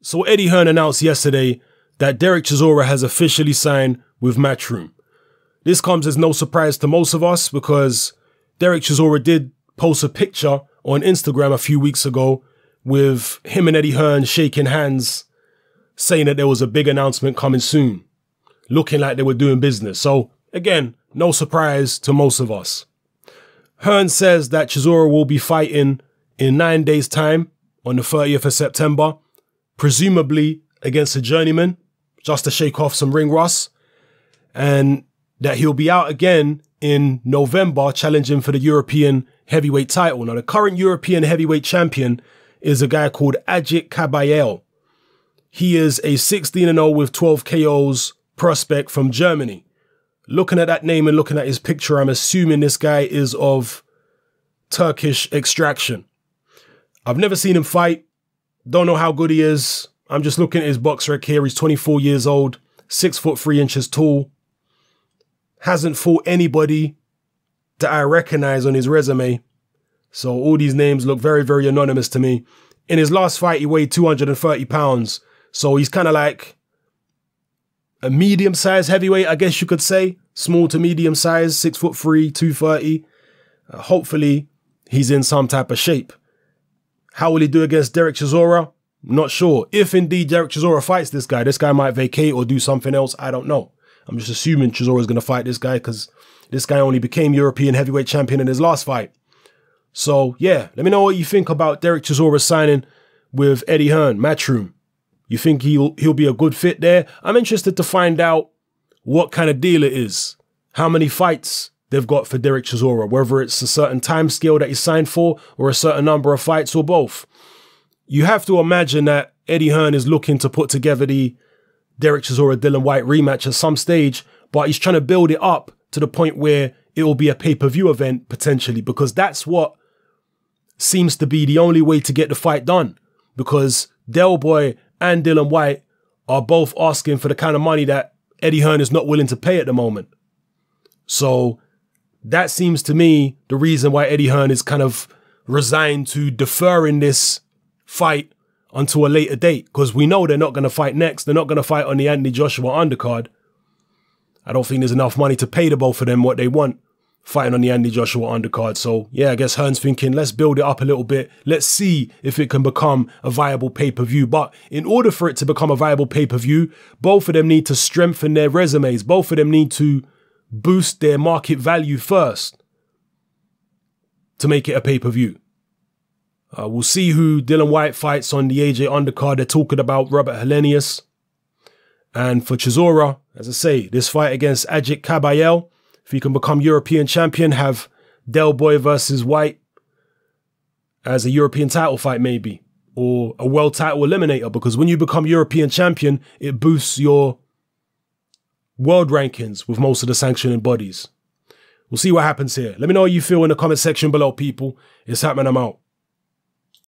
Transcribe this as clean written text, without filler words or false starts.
So Eddie Hearn announced yesterday that Dereck Chisora has officially signed with Matchroom. This comes as no surprise to most of us because Dereck Chisora did post a picture on Instagram a few weeks ago with him and Eddie Hearn shaking hands, saying that there was a big announcement coming soon, looking like they were doing business. So again, no surprise to most of us. Hearn says that Chisora will be fighting in 9 days' time on the 30th of September, presumably against a journeyman, just to shake off some ring rust, and that he'll be out again in November challenging for the European heavyweight title. Now, the current European heavyweight champion is a guy called Dereck Chisora. He is a 16-0 with 12 KOs prospect from Germany. Looking at that name and looking at his picture, I'm assuming this guy is of Turkish extraction. I've never seen him fight. Don't know how good he is. I'm just looking at his box rec here. He's 24 years old, 6'3" tall. Hasn't fought anybody that I recognize on his resume. So all these names look very, very anonymous to me. In his last fight, he weighed 230 pounds. So he's kind of like a medium-sized heavyweight, I guess you could say. Small to medium-sized, 6'3", 230. Hopefully, he's in some type of shape. How will he do against Dereck Chisora? Not sure. If indeed Dereck Chisora fights this guy might vacate or do something else. I don't know. I'm just assuming Chisora is going to fight this guy because this guy only became European heavyweight champion in his last fight. So, yeah, let me know what you think about Dereck Chisora signing with Eddie Hearn, Matchroom. You think he'll be a good fit there? I'm interested to find out what kind of deal it is. How many fights they've got for Dereck Chisora, whether it's a certain time scale that he's signed for or a certain number of fights or both. You have to imagine that Eddie Hearn is looking to put together the Dereck Chisora-Dillian Whyte rematch at some stage, but he's trying to build it up to the point where it will be a pay-per-view event potentially, because that's what seems to be the only way to get the fight done, because Del Boy and Dillian Whyte are both asking for the kind of money that Eddie Hearn is not willing to pay at the moment. So that seems to me the reason why Eddie Hearn is kind of resigned to deferring this fight until a later date, because we know they're not going to fight next. They're not going to fight on the Anthony Joshua undercard. I don't think there's enough money to pay the both of them what they want fighting on the Anthony Joshua undercard. So yeah, I guess Hearn's thinking, let's build it up a little bit. Let's see if it can become a viable pay-per-view. But in order for it to become a viable pay-per-view, both of them need to strengthen their resumes. Both of them need to boost their market value first to make it a pay-per-view. We'll see who Dillian Whyte fights on the AJ undercard. They're talking about Robert Helenius. And for Chisora, as I say, this fight against Dereck Chisora, if he can become European champion, have Del Boy versus Whyte as a European title fight maybe, or a world title eliminator, because when you become European champion, it boosts your world rankings with most of the sanctioning bodies. We'll see what happens here. Let me know how you feel in the comment section below, people. It's happening. I'm out.